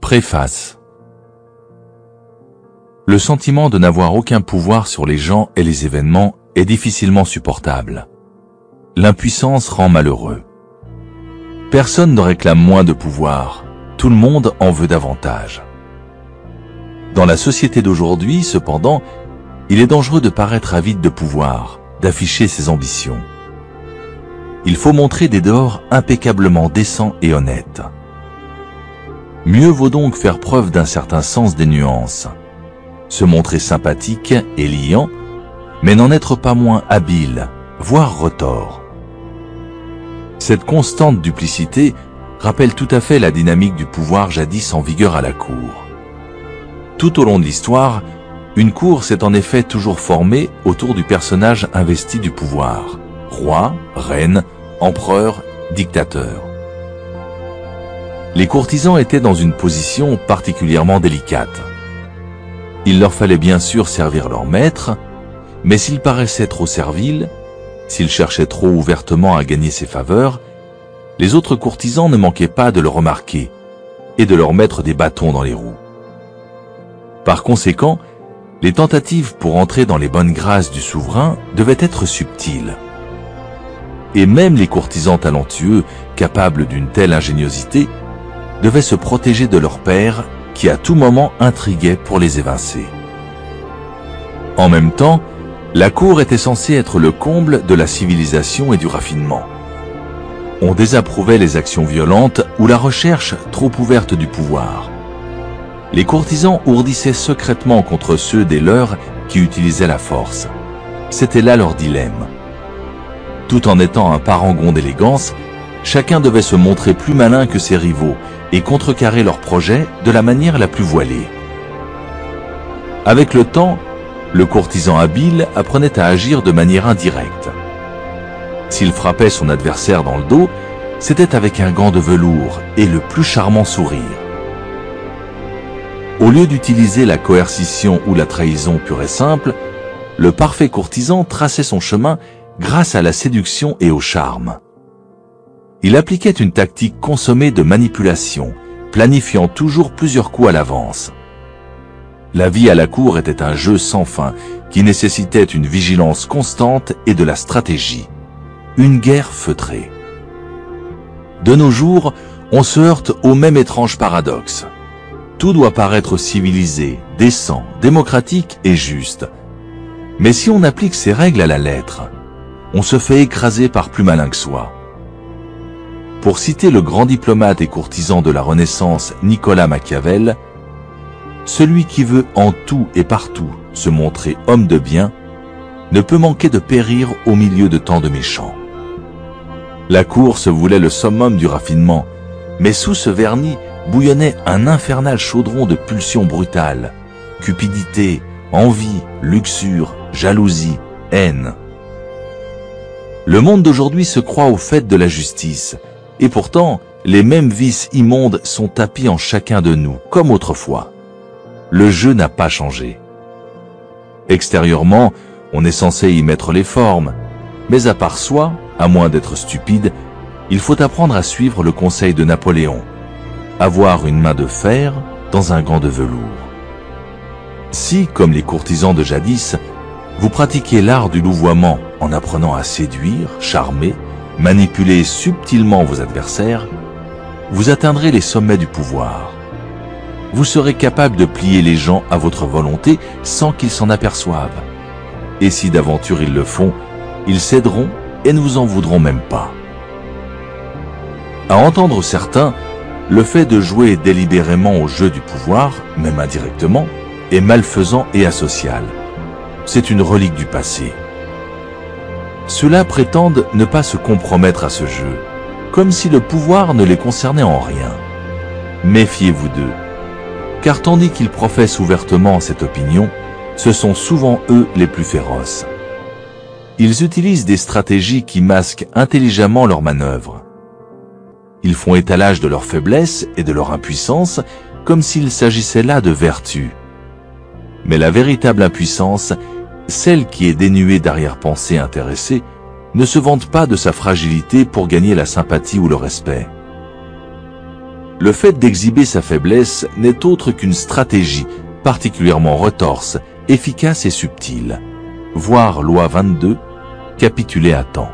Préface. Le sentiment de n'avoir aucun pouvoir sur les gens et les événements est difficilement supportable. L'impuissance rend malheureux. Personne ne réclame moins de pouvoir, tout le monde en veut davantage. Dans la société d'aujourd'hui, cependant, il est dangereux de paraître avide de pouvoir, d'afficher ses ambitions. Il faut montrer des dehors impeccablement décents et honnêtes. Mieux vaut donc faire preuve d'un certain sens des nuances, se montrer sympathique et liant, mais n'en être pas moins habile, voire retors. Cette constante duplicité rappelle tout à fait la dynamique du pouvoir jadis en vigueur à la cour. Tout au long de l'histoire, une cour s'est en effet toujours formée autour du personnage investi du pouvoir, roi, reine, empereur, dictateur. Les courtisans étaient dans une position particulièrement délicate. Il leur fallait bien sûr servir leur maître, mais s'ils paraissaient trop serviles, s'ils cherchaient trop ouvertement à gagner ses faveurs, les autres courtisans ne manquaient pas de le remarquer et de leur mettre des bâtons dans les roues. Par conséquent, les tentatives pour entrer dans les bonnes grâces du souverain devaient être subtiles. Et même les courtisans talentueux, capables d'une telle ingéniosité, devaient se protéger de leur père qui à tout moment intriguait pour les évincer. En même temps, la cour était censée être le comble de la civilisation et du raffinement. On désapprouvait les actions violentes ou la recherche trop ouverte du pouvoir. Les courtisans ourdissaient secrètement contre ceux des leurs qui utilisaient la force. C'était là leur dilemme. Tout en étant un parangon d'élégance, chacun devait se montrer plus malin que ses rivaux et contrecarrer leurs projets de la manière la plus voilée. Avec le temps, le courtisan habile apprenait à agir de manière indirecte. S'il frappait son adversaire dans le dos, c'était avec un gant de velours et le plus charmant sourire. Au lieu d'utiliser la coercition ou la trahison pure et simple, le parfait courtisan traçait son chemin grâce à la séduction et au charme. Il appliquait une tactique consommée de manipulation, planifiant toujours plusieurs coups à l'avance. La vie à la cour était un jeu sans fin qui nécessitait une vigilance constante et de la stratégie. Une guerre feutrée. De nos jours, on se heurte au même étrange paradoxe. Tout doit paraître civilisé, décent, démocratique et juste. Mais si on applique ces règles à la lettre, on se fait écraser par plus malin que soi. Pour citer le grand diplomate et courtisan de la Renaissance Nicolas Machiavel, « Celui qui veut en tout et partout se montrer homme de bien ne peut manquer de périr au milieu de tant de méchants. » La cour se voulait le summum du raffinement, mais sous ce vernis bouillonnait un infernal chaudron de pulsions brutales, cupidité, envie, luxure, jalousie, haine. Le monde d'aujourd'hui se croit au fait de la justice, et pourtant, les mêmes vices immondes sont tapis en chacun de nous, comme autrefois. Le jeu n'a pas changé. Extérieurement, on est censé y mettre les formes, mais à part soi, à moins d'être stupide, il faut apprendre à suivre le conseil de Napoléon, avoir une main de fer dans un gant de velours. Si, comme les courtisans de jadis, vous pratiquez l'art du louvoiement en apprenant à séduire, charmer, manipuler subtilement vos adversaires, vous atteindrez les sommets du pouvoir. Vous serez capable de plier les gens à votre volonté sans qu'ils s'en aperçoivent. Et si d'aventure ils le font, ils céderont et ne vous en voudront même pas. À entendre certains, le fait de jouer délibérément au jeu du pouvoir, même indirectement, est malfaisant et asocial. C'est une relique du passé. Ceux-là prétendent ne pas se compromettre à ce jeu, comme si le pouvoir ne les concernait en rien. Méfiez-vous d'eux, car tandis qu'ils professent ouvertement cette opinion, ce sont souvent eux les plus féroces. Ils utilisent des stratégies qui masquent intelligemment leurs manœuvres. Ils font étalage de leur faiblesse et de leur impuissance comme s'il s'agissait là de vertu. Mais la véritable impuissance, celle qui est dénuée d'arrière-pensée intéressée, ne se vante pas de sa fragilité pour gagner la sympathie ou le respect. Le fait d'exhiber sa faiblesse n'est autre qu'une stratégie particulièrement retorse, efficace et subtile. Voir loi 22, capituler à temps.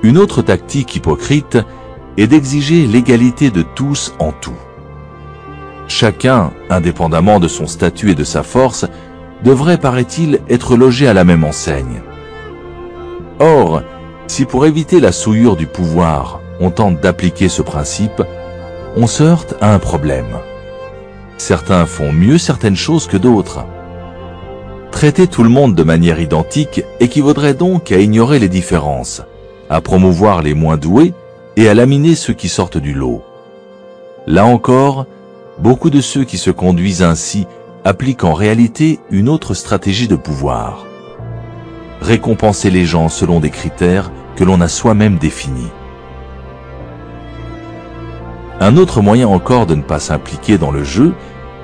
Une autre tactique hypocrite est d'exiger l'égalité de tous en tout. Chacun, indépendamment de son statut et de sa force, devrait, paraît-il, être logé à la même enseigne. Or, si pour éviter la souillure du pouvoir, on tente d'appliquer ce principe, on se heurte à un problème. Certains font mieux certaines choses que d'autres. Traiter tout le monde de manière identique équivaudrait donc à ignorer les différences, à promouvoir les moins doués et à laminer ceux qui sortent du lot. Là encore, beaucoup de ceux qui se conduisent ainsi appliquent en réalité une autre stratégie de pouvoir. Récompenser les gens selon des critères que l'on a soi-même définis. Un autre moyen encore de ne pas s'impliquer dans le jeu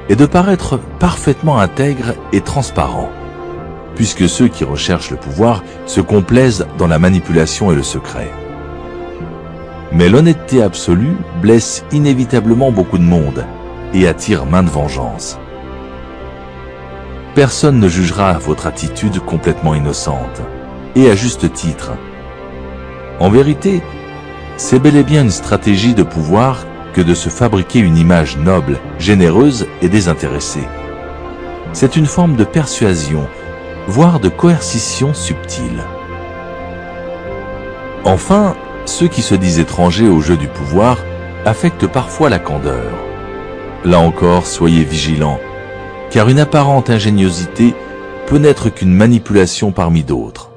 est de paraître parfaitement intègre et transparent, puisque ceux qui recherchent le pouvoir se complaisent dans la manipulation et le secret. Mais l'honnêteté absolue blesse inévitablement beaucoup de monde et attire maintes vengeances. Personne ne jugera votre attitude complètement innocente, et à juste titre. En vérité, c'est bel et bien une stratégie de pouvoir que de se fabriquer une image noble, généreuse et désintéressée. C'est une forme de persuasion, voire de coercition subtile. Enfin, ceux qui se disent étrangers au jeu du pouvoir affectent parfois la candeur. Là encore, soyez vigilants, car une apparente ingéniosité peut n'être qu'une manipulation parmi d'autres.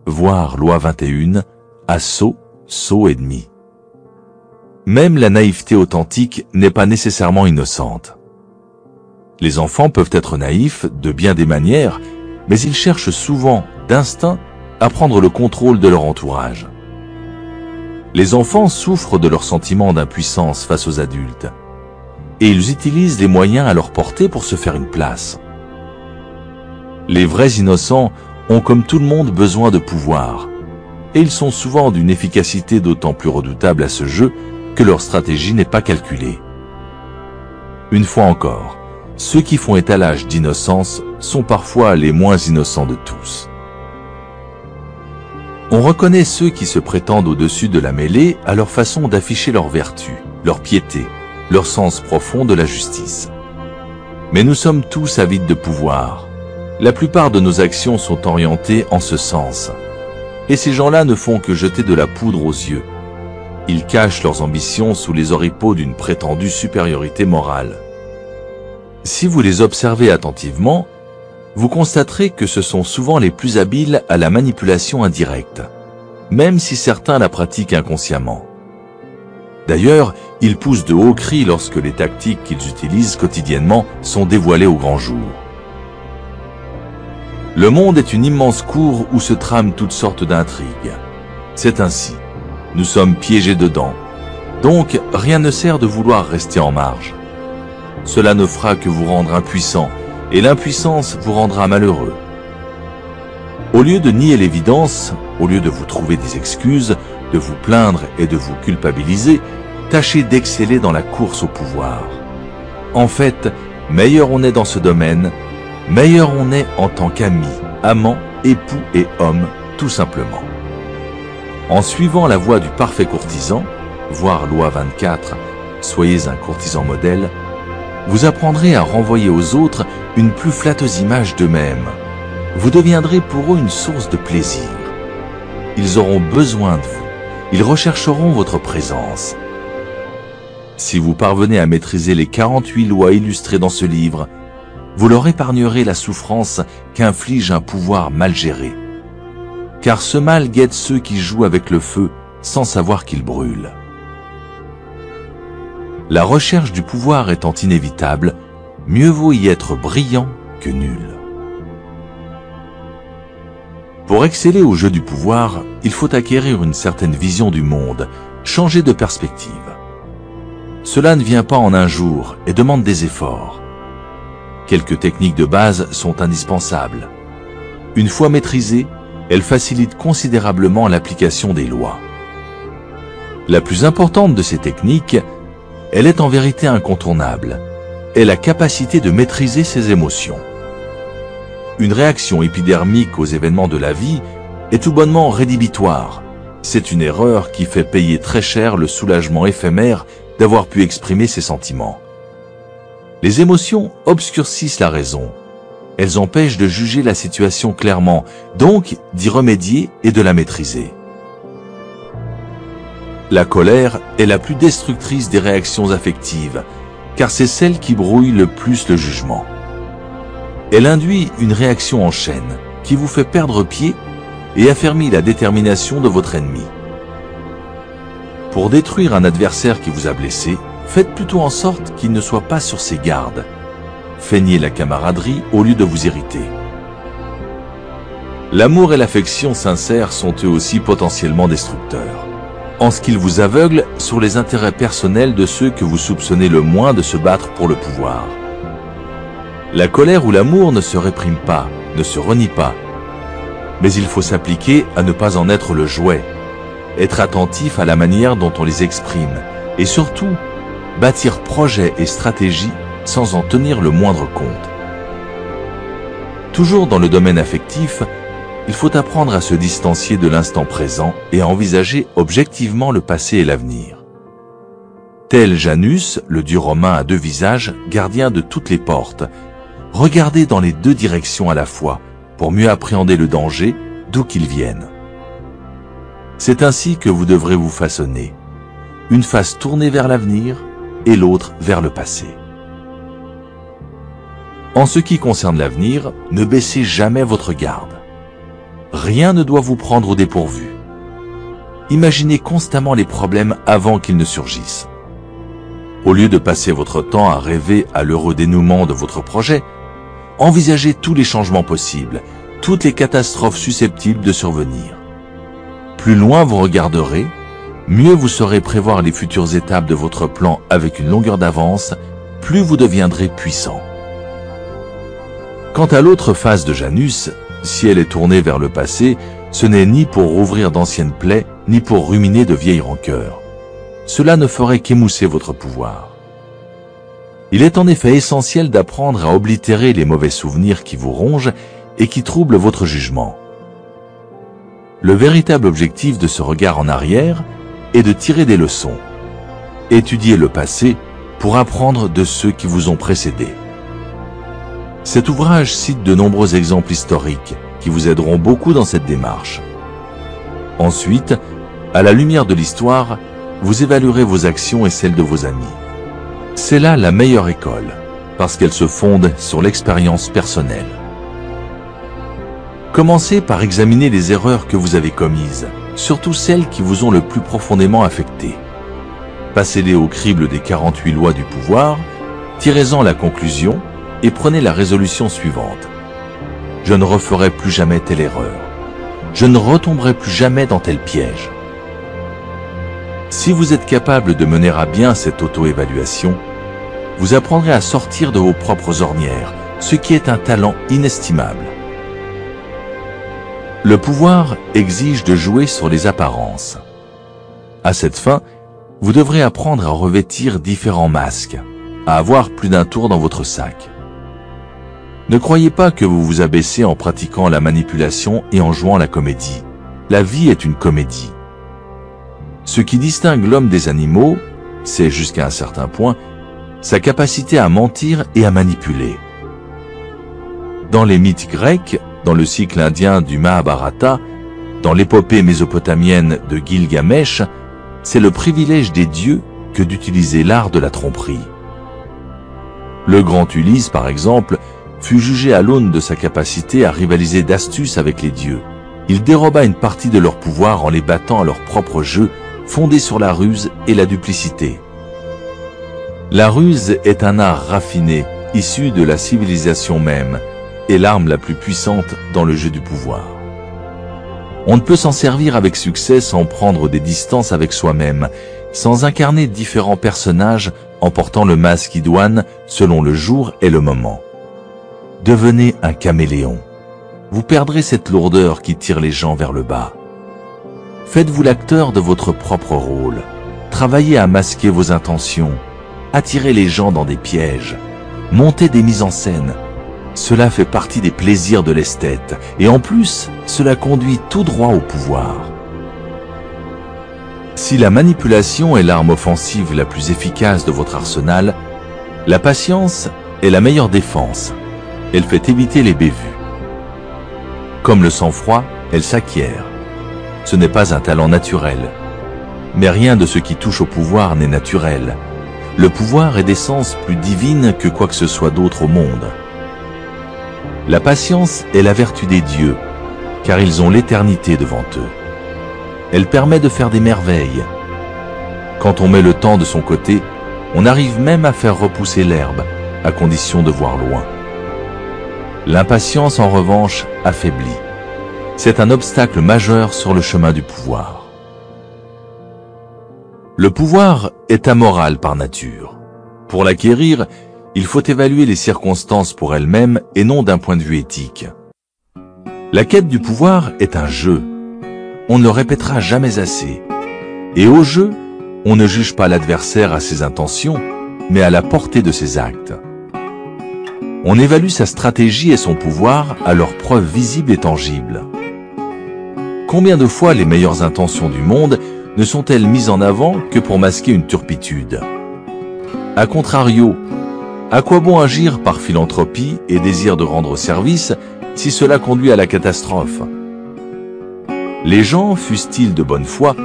Voir loi 21, assaut, sot et demi. Même la naïveté authentique n'est pas nécessairement innocente. Les enfants peuvent être naïfs de bien des manières, mais ils cherchent souvent, d'instinct, à prendre le contrôle de leur entourage. Les enfants souffrent de leur sentiment d'impuissance face aux adultes, et ils utilisent les moyens à leur portée pour se faire une place. Les vrais innocents ont comme tout le monde besoin de pouvoir, et ils sont souvent d'une efficacité d'autant plus redoutable à ce jeu que leur stratégie n'est pas calculée. Une fois encore, ceux qui font étalage d'innocence sont parfois les moins innocents de tous. On reconnaît ceux qui se prétendent au-dessus de la mêlée à leur façon d'afficher leur vertu, leur piété, leur sens profond de la justice. Mais nous sommes tous avides de pouvoir. La plupart de nos actions sont orientées en ce sens. Et ces gens-là ne font que jeter de la poudre aux yeux. Ils cachent leurs ambitions sous les oripeaux d'une prétendue supériorité morale. Si vous les observez attentivement, vous constaterez que ce sont souvent les plus habiles à la manipulation indirecte, même si certains la pratiquent inconsciemment. D'ailleurs, ils poussent de hauts cris lorsque les tactiques qu'ils utilisent quotidiennement sont dévoilées au grand jour. Le monde est une immense cour où se trament toutes sortes d'intrigues. C'est ainsi. Nous sommes piégés dedans. Donc, rien ne sert de vouloir rester en marge. Cela ne fera que vous rendre impuissant, et l'impuissance vous rendra malheureux. Au lieu de nier l'évidence, au lieu de vous trouver des excuses, de vous plaindre et de vous culpabiliser, tâchez d'exceller dans la course au pouvoir. En fait, meilleur on est dans ce domaine, meilleur on est en tant qu'ami, amant, époux et homme, tout simplement. En suivant la voie du parfait courtisan, voir loi 24, soyez un courtisan modèle, vous apprendrez à renvoyer aux autres une plus flatteuse image d'eux-mêmes. Vous deviendrez pour eux une source de plaisir. Ils auront besoin de vous. Ils rechercheront votre présence. Si vous parvenez à maîtriser les 48 lois illustrées dans ce livre, vous leur épargnerez la souffrance qu'inflige un pouvoir mal géré. Car ce mal guette ceux qui jouent avec le feu sans savoir qu'il brûle. La recherche du pouvoir étant inévitable, mieux vaut y être brillant que nul. Pour exceller au jeu du pouvoir, il faut acquérir une certaine vision du monde, changer de perspective. Cela ne vient pas en un jour et demande des efforts. Quelques techniques de base sont indispensables. Une fois maîtrisées, elles facilitent considérablement l'application des lois. La plus importante de ces techniques, elle est en vérité incontournable, est la capacité de maîtriser ses émotions. Une réaction épidermique aux événements de la vie est tout bonnement rédhibitoire. C'est une erreur qui fait payer très cher le soulagement éphémère d'avoir pu exprimer ses sentiments. Les émotions obscurcissent la raison. Elles empêchent de juger la situation clairement, donc d'y remédier et de la maîtriser. La colère est la plus destructrice des réactions affectives, car c'est celle qui brouille le plus le jugement. Elle induit une réaction en chaîne, qui vous fait perdre pied et affermit la détermination de votre ennemi. Pour détruire un adversaire qui vous a blessé, faites plutôt en sorte qu'il ne soit pas sur ses gardes. Feignez la camaraderie au lieu de vous irriter. L'amour et l'affection sincères sont eux aussi potentiellement destructeurs, en ce qu'ils vous aveuglent sur les intérêts personnels de ceux que vous soupçonnez le moins de se battre pour le pouvoir. La colère ou l'amour ne se répriment pas, ne se renient pas, mais il faut s'appliquer à ne pas en être le jouet, être attentif à la manière dont on les exprime, et surtout, bâtir projets et stratégies sans en tenir le moindre compte. Toujours dans le domaine affectif, il faut apprendre à se distancier de l'instant présent et à envisager objectivement le passé et l'avenir. Tel Janus, le dieu romain à deux visages, gardien de toutes les portes, regardez dans les deux directions à la fois pour mieux appréhender le danger d'où qu'il vienne. C'est ainsi que vous devrez vous façonner, une face tournée vers l'avenir et l'autre vers le passé. En ce qui concerne l'avenir, ne baissez jamais votre garde. Rien ne doit vous prendre au dépourvu. Imaginez constamment les problèmes avant qu'ils ne surgissent. Au lieu de passer votre temps à rêver à l'heureux dénouement de votre projet, envisagez tous les changements possibles, toutes les catastrophes susceptibles de survenir. Plus loin vous regarderez, mieux vous saurez prévoir les futures étapes de votre plan avec une longueur d'avance, plus vous deviendrez puissant. Quant à l'autre face de Janus, si elle est tournée vers le passé, ce n'est ni pour rouvrir d'anciennes plaies, ni pour ruminer de vieilles rancœurs. Cela ne ferait qu'émousser votre pouvoir. Il est en effet essentiel d'apprendre à oblitérer les mauvais souvenirs qui vous rongent et qui troublent votre jugement. Le véritable objectif de ce regard en arrière est de tirer des leçons. Étudier le passé pour apprendre de ceux qui vous ont précédés. Cet ouvrage cite de nombreux exemples historiques qui vous aideront beaucoup dans cette démarche. Ensuite, à la lumière de l'histoire, vous évaluerez vos actions et celles de vos amis. C'est là la meilleure école, parce qu'elle se fonde sur l'expérience personnelle. Commencez par examiner les erreurs que vous avez commises, surtout celles qui vous ont le plus profondément affecté. Passez-les au crible des 48 lois du pouvoir, tirez-en la conclusion et prenez la résolution suivante. Je ne referai plus jamais telle erreur. Je ne retomberai plus jamais dans tel piège. Si vous êtes capable de mener à bien cette auto-évaluation, vous apprendrez à sortir de vos propres ornières, ce qui est un talent inestimable. Le pouvoir exige de jouer sur les apparences. À cette fin, vous devrez apprendre à revêtir différents masques, à avoir plus d'un tour dans votre sac. Ne croyez pas que vous vous abaissez en pratiquant la manipulation et en jouant la comédie. La vie est une comédie. Ce qui distingue l'homme des animaux, c'est jusqu'à un certain point, sa capacité à mentir et à manipuler. Dans les mythes grecs, dans le cycle indien du Mahabharata, dans l'épopée mésopotamienne de Gilgamesh, c'est le privilège des dieux que d'utiliser l'art de la tromperie. Le grand Ulysse, par exemple, fut jugé à l'aune de sa capacité à rivaliser d'astuce avec les dieux. Il déroba une partie de leur pouvoir en les battant à leur propre jeu, fondé sur la ruse et la duplicité. La ruse est un art raffiné, issu de la civilisation même, et l'arme la plus puissante dans le jeu du pouvoir. On ne peut s'en servir avec succès sans prendre des distances avec soi-même, sans incarner différents personnages en portant le masque idoine selon le jour et le moment. Devenez un caméléon. Vous perdrez cette lourdeur qui tire les gens vers le bas. Faites-vous l'acteur de votre propre rôle, travailler à masquer vos intentions, attirer les gens dans des pièges, monter des mises en scène. Cela fait partie des plaisirs de l'esthète, et en plus, cela conduit tout droit au pouvoir. Si la manipulation est l'arme offensive la plus efficace de votre arsenal, la patience est la meilleure défense. Elle fait éviter les bévues. Comme le sang-froid, elle s'acquiert. Ce n'est pas un talent naturel. Mais rien de ce qui touche au pouvoir n'est naturel. Le pouvoir est d'essence plus divine que quoi que ce soit d'autre au monde. La patience est la vertu des dieux, car ils ont l'éternité devant eux. Elle permet de faire des merveilles. Quand on met le temps de son côté, on arrive même à faire repousser l'herbe, à condition de voir loin. L'impatience, en revanche, affaiblit. C'est un obstacle majeur sur le chemin du pouvoir. Le pouvoir est amoral par nature. Pour l'acquérir, il faut évaluer les circonstances pour elles-mêmes et non d'un point de vue éthique. La quête du pouvoir est un jeu. On ne le répétera jamais assez. Et au jeu, on ne juge pas l'adversaire à ses intentions, mais à la portée de ses actes. On évalue sa stratégie et son pouvoir à leurs preuves visibles et tangibles. Combien de fois les meilleures intentions du monde ne sont-elles mises en avant que pour masquer une turpitude? A contrario, à quoi bon agir par philanthropie et désir de rendre service si cela conduit à la catastrophe? Les gens, fussent-ils de bonne foi,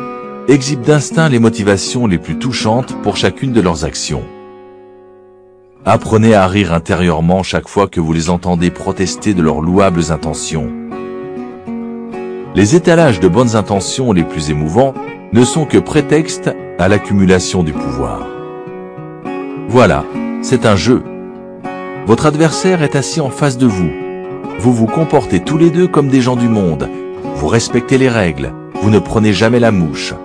exhibent d'instinct les motivations les plus touchantes pour chacune de leurs actions. Apprenez à rire intérieurement chaque fois que vous les entendez protester de leurs louables intentions. Les étalages de bonnes intentions les plus émouvants ne sont que prétexte à l'accumulation du pouvoir. Voilà, c'est un jeu. Votre adversaire est assis en face de vous. Vous vous comportez tous les deux comme des gens du monde. Vous respectez les règles. Vous ne prenez jamais la mouche.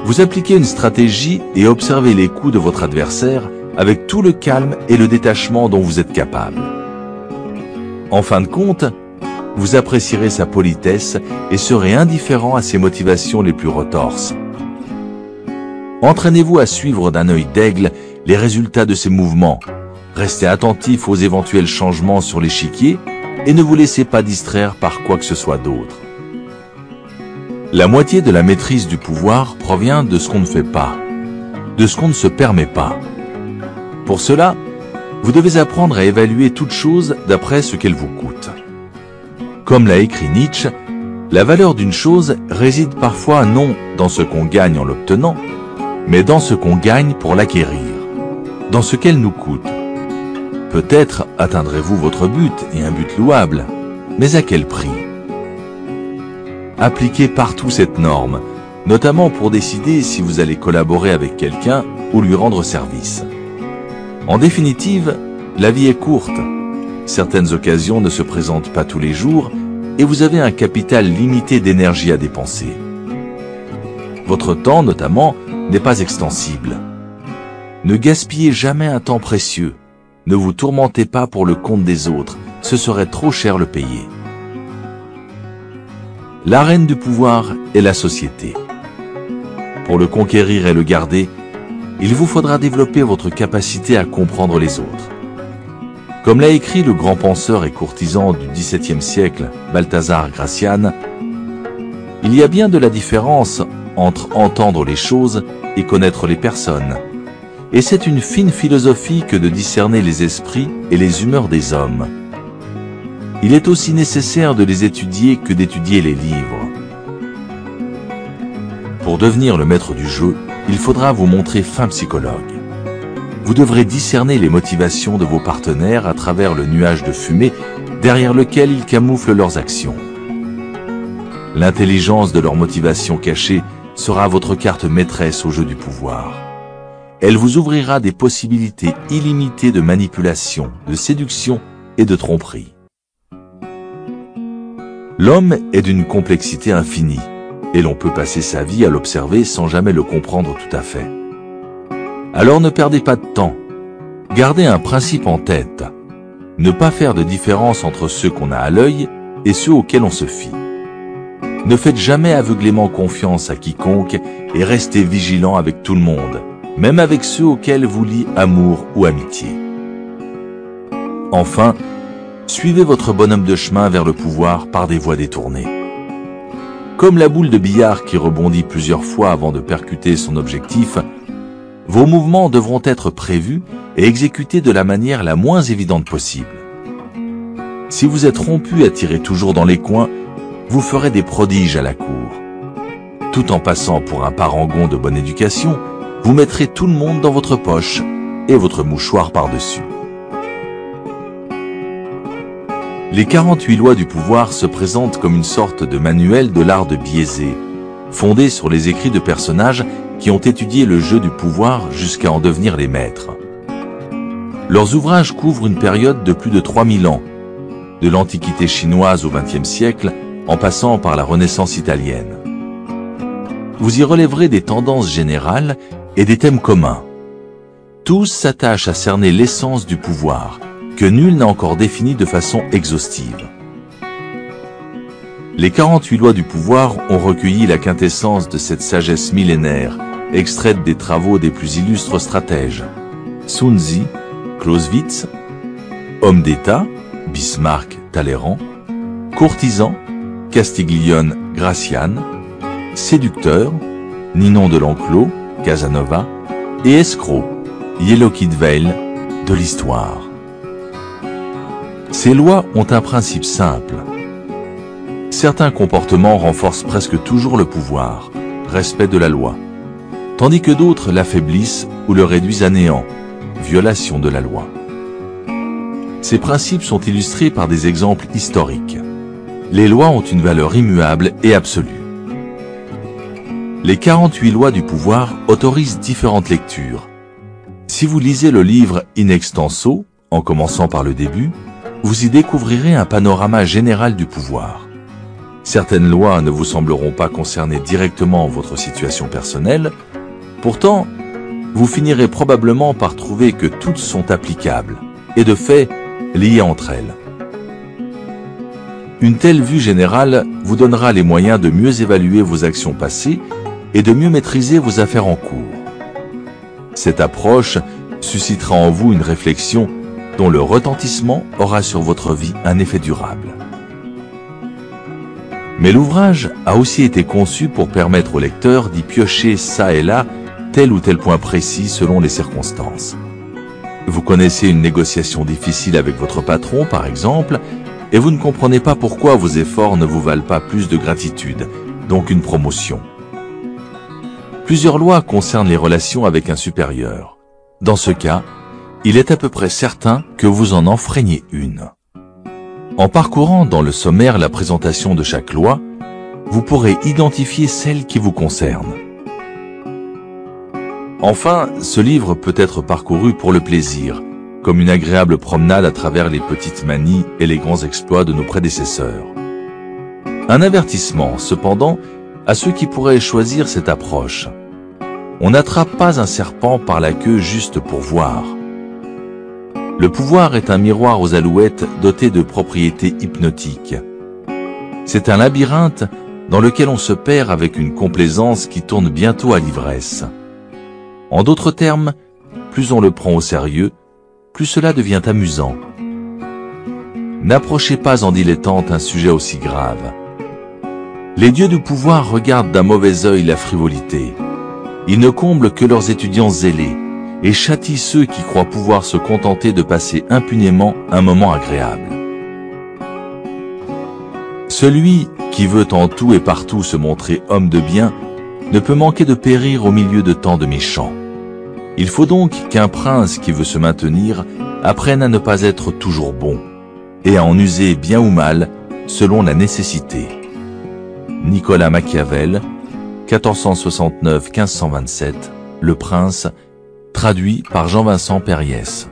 Vous appliquez une stratégie et observez les coups de votre adversaire avec tout le calme et le détachement dont vous êtes capable. En fin de compte, vous apprécierez sa politesse et serez indifférent à ses motivations les plus retorses. Entraînez-vous à suivre d'un œil d'aigle les résultats de ses mouvements. Restez attentif aux éventuels changements sur l'échiquier et ne vous laissez pas distraire par quoi que ce soit d'autre. La moitié de la maîtrise du pouvoir provient de ce qu'on ne fait pas, de ce qu'on ne se permet pas. Pour cela, vous devez apprendre à évaluer toute chose d'après ce qu'elle vous coûte. Comme l'a écrit Nietzsche, la valeur d'une chose réside parfois non dans ce qu'on gagne en l'obtenant, mais dans ce qu'on gagne pour l'acquérir, dans ce qu'elle nous coûte. Peut-être atteindrez-vous votre but et un but louable, mais à quel prix? Appliquez partout cette norme, notamment pour décider si vous allez collaborer avec quelqu'un ou lui rendre service. En définitive, la vie est courte. Certaines occasions ne se présentent pas tous les jours et vous avez un capital limité d'énergie à dépenser. Votre temps, notamment, n'est pas extensible. Ne gaspillez jamais un temps précieux. Ne vous tourmentez pas pour le compte des autres, ce serait trop cher le payer. L'arène du pouvoir est la société. Pour le conquérir et le garder, il vous faudra développer votre capacité à comprendre les autres. Comme l'a écrit le grand penseur et courtisan du XVIIe siècle, Balthazar Gracian, il y a bien de la différence entre entendre les choses et connaître les personnes. Et c'est une fine philosophie que de discerner les esprits et les humeurs des hommes. Il est aussi nécessaire de les étudier que d'étudier les livres. Pour devenir le maître du jeu, il faudra vous montrer fin psychologue. Vous devrez discerner les motivations de vos partenaires à travers le nuage de fumée derrière lequel ils camouflent leurs actions. L'intelligence de leurs motivations cachées sera votre carte maîtresse au jeu du pouvoir. Elle vous ouvrira des possibilités illimitées de manipulation, de séduction et de tromperie. L'homme est d'une complexité infinie, et l'on peut passer sa vie à l'observer sans jamais le comprendre tout à fait. Alors ne perdez pas de temps. Gardez un principe en tête. Ne pas faire de différence entre ceux qu'on a à l'œil et ceux auxquels on se fie. Ne faites jamais aveuglément confiance à quiconque et restez vigilant avec tout le monde, même avec ceux auxquels vous lie amour ou amitié. Enfin, suivez votre bonhomme de chemin vers le pouvoir par des voies détournées. Comme la boule de billard qui rebondit plusieurs fois avant de percuter son objectif, vos mouvements devront être prévus et exécutés de la manière la moins évidente possible. Si vous êtes rompu à tirer toujours dans les coins, vous ferez des prodiges à la cour. Tout en passant pour un parangon de bonne éducation, vous mettrez tout le monde dans votre poche et votre mouchoir par-dessus. Les 48 lois du pouvoir se présentent comme une sorte de manuel de l'art de biaiser, fondé sur les écrits de personnages qui ont étudié le jeu du pouvoir jusqu'à en devenir les maîtres. Leurs ouvrages couvrent une période de plus de 3000 ans, de l'Antiquité chinoise au XXe siècle, en passant par la Renaissance italienne. Vous y relèverez des tendances générales et des thèmes communs. Tous s'attachent à cerner l'essence du pouvoir, que nul n'a encore défini de façon exhaustive. Les 48 lois du pouvoir ont recueilli la quintessence de cette sagesse millénaire, extraite des travaux des plus illustres stratèges. Sun Tzu, Clausewitz, homme d'État, Bismarck, Talleyrand, courtisan, Castiglione, Gracian, séducteur, Ninon de l'Enclos, Casanova, et escroc, Yellow Kid Vale, de l'histoire. Ces lois ont un principe simple. Certains comportements renforcent presque toujours le pouvoir, respect de la loi, tandis que d'autres l'affaiblissent ou le réduisent à néant, violation de la loi. Ces principes sont illustrés par des exemples historiques. Les lois ont une valeur immuable et absolue. Les 48 lois du pouvoir autorisent différentes lectures. Si vous lisez le livre in extenso, en commençant par le début, vous y découvrirez un panorama général du pouvoir. Certaines lois ne vous sembleront pas concerner directement votre situation personnelle, pourtant, vous finirez probablement par trouver que toutes sont applicables, et de fait, liées entre elles. Une telle vue générale vous donnera les moyens de mieux évaluer vos actions passées et de mieux maîtriser vos affaires en cours. Cette approche suscitera en vous une réflexion dont le retentissement aura sur votre vie un effet durable. Mais l'ouvrage a aussi été conçu pour permettre au lecteur d'y piocher ça et là tel ou tel point précis selon les circonstances. Vous connaissez une négociation difficile avec votre patron, par exemple, et vous ne comprenez pas pourquoi vos efforts ne vous valent pas plus de gratitude, donc une promotion. Plusieurs lois concernent les relations avec un supérieur. Dans ce cas, il est à peu près certain que vous en enfreignez une. En parcourant dans le sommaire la présentation de chaque loi, vous pourrez identifier celle qui vous concerne. Enfin, ce livre peut être parcouru pour le plaisir, comme une agréable promenade à travers les petites manies et les grands exploits de nos prédécesseurs. Un avertissement, cependant, à ceux qui pourraient choisir cette approche. On n'attrape pas un serpent par la queue juste pour voir. Le pouvoir est un miroir aux alouettes doté de propriétés hypnotiques. C'est un labyrinthe dans lequel on se perd avec une complaisance qui tourne bientôt à l'ivresse. En d'autres termes, plus on le prend au sérieux, plus cela devient amusant. N'approchez pas en dilettante un sujet aussi grave. Les dieux du pouvoir regardent d'un mauvais œil la frivolité. Ils ne comblent que leurs étudiants zélés et châtient ceux qui croient pouvoir se contenter de passer impunément un moment agréable. Celui qui veut en tout et partout se montrer homme de bien ne peut manquer de périr au milieu de tant de méchants. Il faut donc qu'un prince qui veut se maintenir apprenne à ne pas être toujours bon, et à en user bien ou mal selon la nécessité. Nicolas Machiavel, 1469-1527, Le Prince, traduit par Jean-Vincent Périès.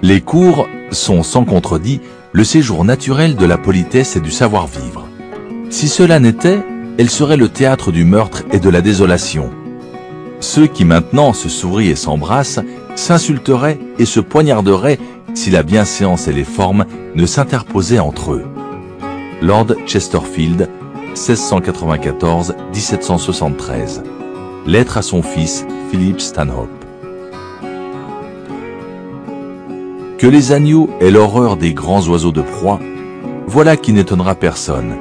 Les cours sont sans contredit le séjour naturel de la politesse et du savoir-vivre. Si cela n'était, elle serait le théâtre du meurtre et de la désolation. Ceux qui maintenant se sourient et s'embrassent s'insulteraient et se poignarderaient si la bienséance et les formes ne s'interposaient entre eux. Lord Chesterfield, 1694-1773. Lettre à son fils, Philip Stanhope. Que les agneaux aient l'horreur des grands oiseaux de proie, voilà qui n'étonnera personne.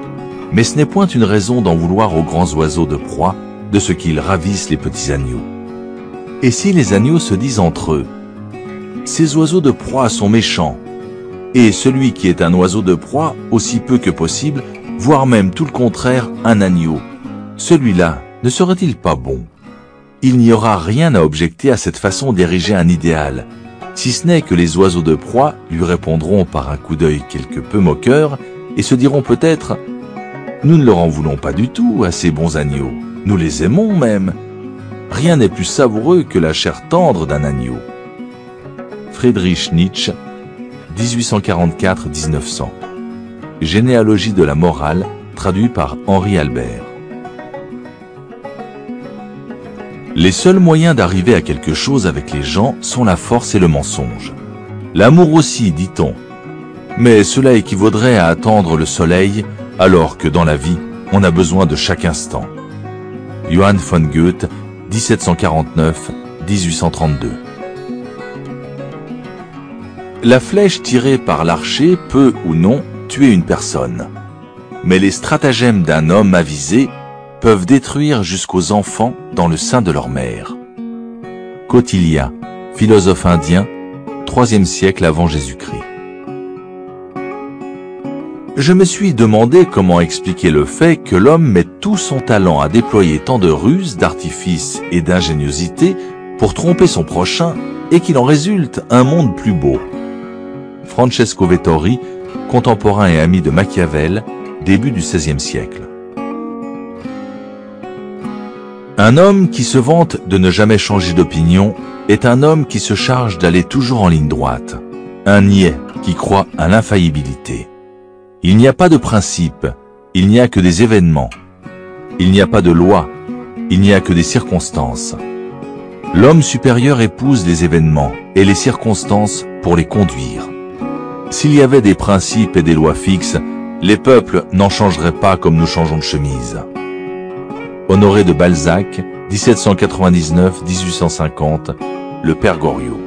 Mais ce n'est point une raison d'en vouloir aux grands oiseaux de proie, de ce qu'ils ravissent les petits agneaux. Et si les agneaux se disent entre eux, ces oiseaux de proie sont méchants, et celui qui est un oiseau de proie, aussi peu que possible, voire même tout le contraire, un agneau, celui-là ne serait-il pas bon? Il n'y aura rien à objecter à cette façon d'ériger un idéal, si ce n'est que les oiseaux de proie lui répondront par un coup d'œil quelque peu moqueur et se diront peut-être « Nous ne leur en voulons pas du tout à ces bons agneaux, nous les aimons même. Rien n'est plus savoureux que la chair tendre d'un agneau. » Friedrich Nietzsche, 1844-1900. Généalogie de la morale, traduit par Henri Albert. Les seuls moyens d'arriver à quelque chose avec les gens sont la force et le mensonge. L'amour aussi, dit-on. Mais cela équivaudrait à attendre le soleil, alors que dans la vie, on a besoin de chaque instant. Johann von Goethe, 1749-1832. La flèche tirée par l'archer peut ou non tuer une personne. Mais les stratagèmes d'un homme avisé peuvent détruire jusqu'aux enfants dans le sein de leur mère. Kautilya, philosophe indien, 3e siècle avant Jésus-Christ. Je me suis demandé comment expliquer le fait que l'homme met tout son talent à déployer tant de ruses, d'artifices et d'ingéniosité pour tromper son prochain et qu'il en résulte un monde plus beau. Francesco Vettori, contemporain et ami de Machiavel, début du XVIe siècle. Un homme qui se vante de ne jamais changer d'opinion est un homme qui se charge d'aller toujours en ligne droite. Un niais qui croit à l'infaillibilité. Il n'y a pas de principe, il n'y a que des événements. Il n'y a pas de loi, il n'y a que des circonstances. L'homme supérieur épouse les événements et les circonstances pour les conduire. S'il y avait des principes et des lois fixes, les peuples n'en changeraient pas comme nous changeons de chemise. Honoré de Balzac, 1799-1850, le Père Goriot.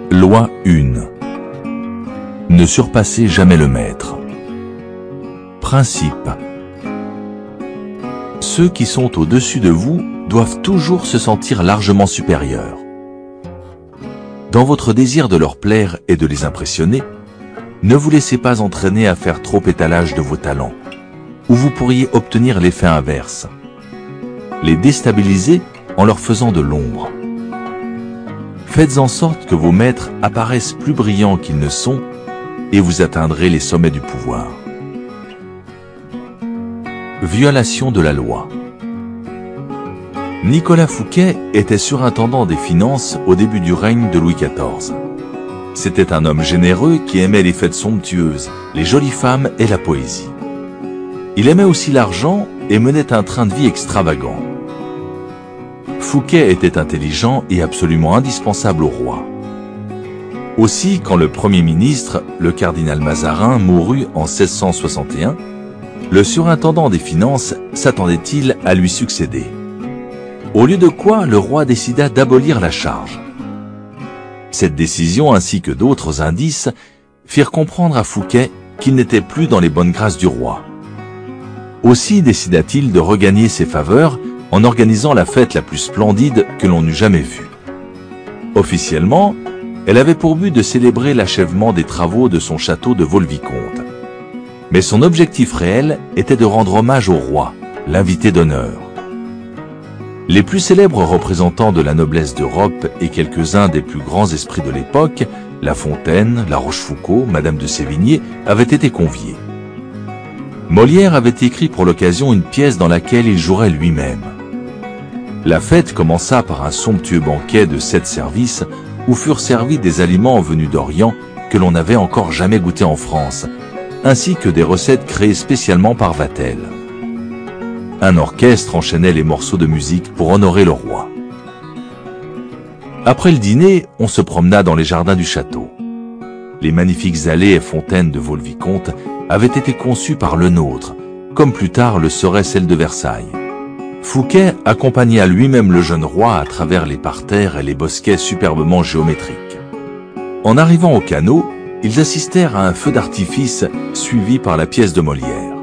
Loi 1. Ne surpassez jamais le maître. Principe. Ceux qui sont au-dessus de vous doivent toujours se sentir largement supérieurs. Dans votre désir de leur plaire et de les impressionner, ne vous laissez pas entraîner à faire trop étalage de vos talents, ou vous pourriez obtenir l'effet inverse. Les déstabiliser en leur faisant de l'ombre. Faites en sorte que vos maîtres apparaissent plus brillants qu'ils ne sont, et vous atteindrez les sommets du pouvoir. Violation de la loi. Nicolas Fouquet était surintendant des finances au début du règne de Louis XIV. C'était un homme généreux qui aimait les fêtes somptueuses, les jolies femmes et la poésie. Il aimait aussi l'argent et menait un train de vie extravagant. Fouquet était intelligent et absolument indispensable au roi. Aussi, quand le Premier ministre, le cardinal Mazarin, mourut en 1661, le surintendant des finances s'attendait-il à lui succéder? Au lieu de quoi, le roi décida d'abolir la charge. Cette décision ainsi que d'autres indices firent comprendre à Fouquet qu'il n'était plus dans les bonnes grâces du roi. Aussi décida-t-il de regagner ses faveurs en organisant la fête la plus splendide que l'on eût jamais vue. Officiellement, elle avait pour but de célébrer l'achèvement des travaux de son château de Vaux-le-Vicomte. Mais son objectif réel était de rendre hommage au roi, l'invité d'honneur. Les plus célèbres représentants de la noblesse d'Europe et quelques-uns des plus grands esprits de l'époque, La Fontaine, La Rochefoucauld, Madame de Sévigné, avaient été conviés. Molière avait écrit pour l'occasion une pièce dans laquelle il jouerait lui-même. La fête commença par un somptueux banquet de 7 services où furent servis des aliments venus d'Orient que l'on n'avait encore jamais goûtés en France, ainsi que des recettes créées spécialement par Vatel. Un orchestre enchaînait les morceaux de musique pour honorer le roi. Après le dîner, on se promena dans les jardins du château. les magnifiques allées et fontaines de Vaux-le-Vicomte avaient été conçues par le nôtre, comme plus tard le serait celle de Versailles. Fouquet accompagna lui-même le jeune roi à travers les parterres et les bosquets superbement géométriques. En arrivant au canot, ils assistèrent à un feu d'artifice suivi par la pièce de Molière.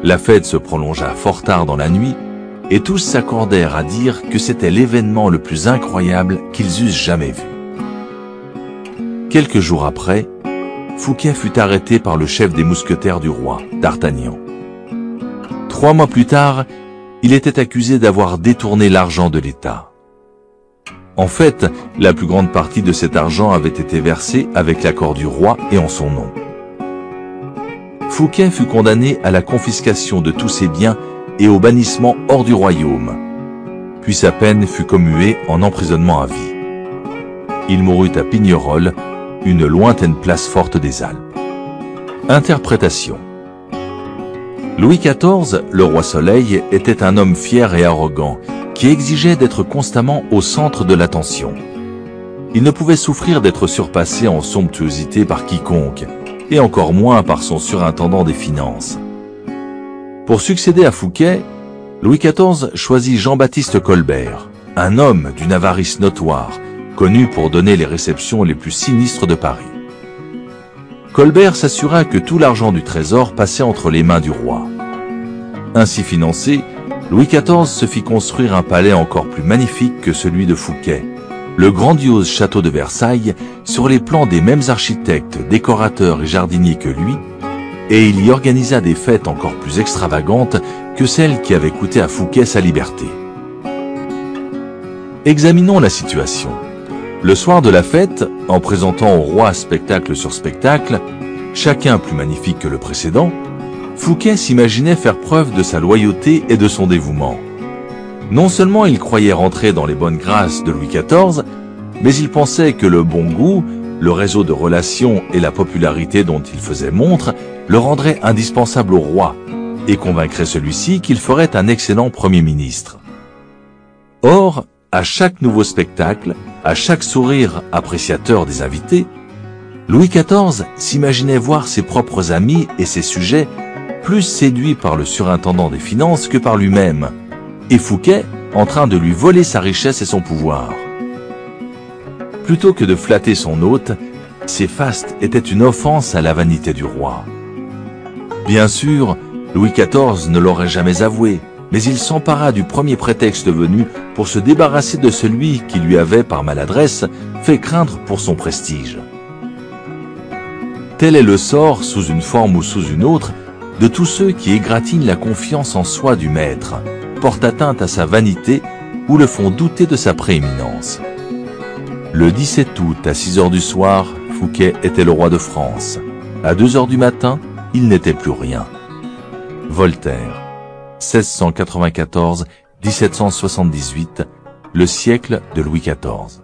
La fête se prolongea fort tard dans la nuit, et tous s'accordèrent à dire que c'était l'événement le plus incroyable qu'ils eussent jamais vu. Quelques jours après, Fouquet fut arrêté par le chef des mousquetaires du roi, D'Artagnan. 3 mois plus tard, il était accusé d'avoir détourné l'argent de l'État. En fait, la plus grande partie de cet argent avait été versée avec l'accord du roi et en son nom. Fouquet fut condamné à la confiscation de tous ses biens et au bannissement hors du royaume, puis sa peine fut commuée en emprisonnement à vie. Il mourut à Pignerol, une lointaine place forte des Alpes. Interprétation. Louis XIV, le roi Soleil, était un homme fier et arrogant, qui exigeait d'être constamment au centre de l'attention. Il ne pouvait souffrir d'être surpassé en somptuosité par quiconque, et encore moins par son surintendant des finances. Pour succéder à Fouquet, Louis XIV choisit Jean-Baptiste Colbert, un homme d'une avarice notoire, connu pour donner les réceptions les plus sinistres de Paris. Colbert s'assura que tout l'argent du trésor passait entre les mains du roi. Ainsi financé, Louis XIV se fit construire un palais encore plus magnifique que celui de Fouquet, le grandiose château de Versailles, sur les plans des mêmes architectes, décorateurs et jardiniers que lui, et il y organisa des fêtes encore plus extravagantes que celles qui avaient coûté à Fouquet sa liberté. Examinons la situation. Le soir de la fête, en présentant au roi spectacle sur spectacle, chacun plus magnifique que le précédent, Fouquet s'imaginait faire preuve de sa loyauté et de son dévouement. Non seulement il croyait rentrer dans les bonnes grâces de Louis XIV, mais il pensait que le bon goût, le réseau de relations et la popularité dont il faisait montre le rendraient indispensable au roi et convaincrait celui-ci qu'il ferait un excellent Premier ministre. Or, à chaque nouveau spectacle, à chaque sourire appréciateur des invités, Louis XIV s'imaginait voir ses propres amis et ses sujets plus séduits par le surintendant des finances que par lui-même, et Fouquet en train de lui voler sa richesse et son pouvoir. Plutôt que de flatter son hôte, ces fastes étaient une offense à la vanité du roi. Bien sûr, Louis XIV ne l'aurait jamais avoué, mais il s'empara du premier prétexte venu pour se débarrasser de celui qui lui avait, par maladresse, fait craindre pour son prestige. Tel est le sort, sous une forme ou sous une autre, de tous ceux qui égratignent la confiance en soi du maître, portent atteinte à sa vanité ou le font douter de sa prééminence. Le 17 août à 6 heures du soir, Fouquet était le roi de France. À 2 heures du matin, il n'était plus rien. Voltaire, 1694-1778, le siècle de Louis XIV.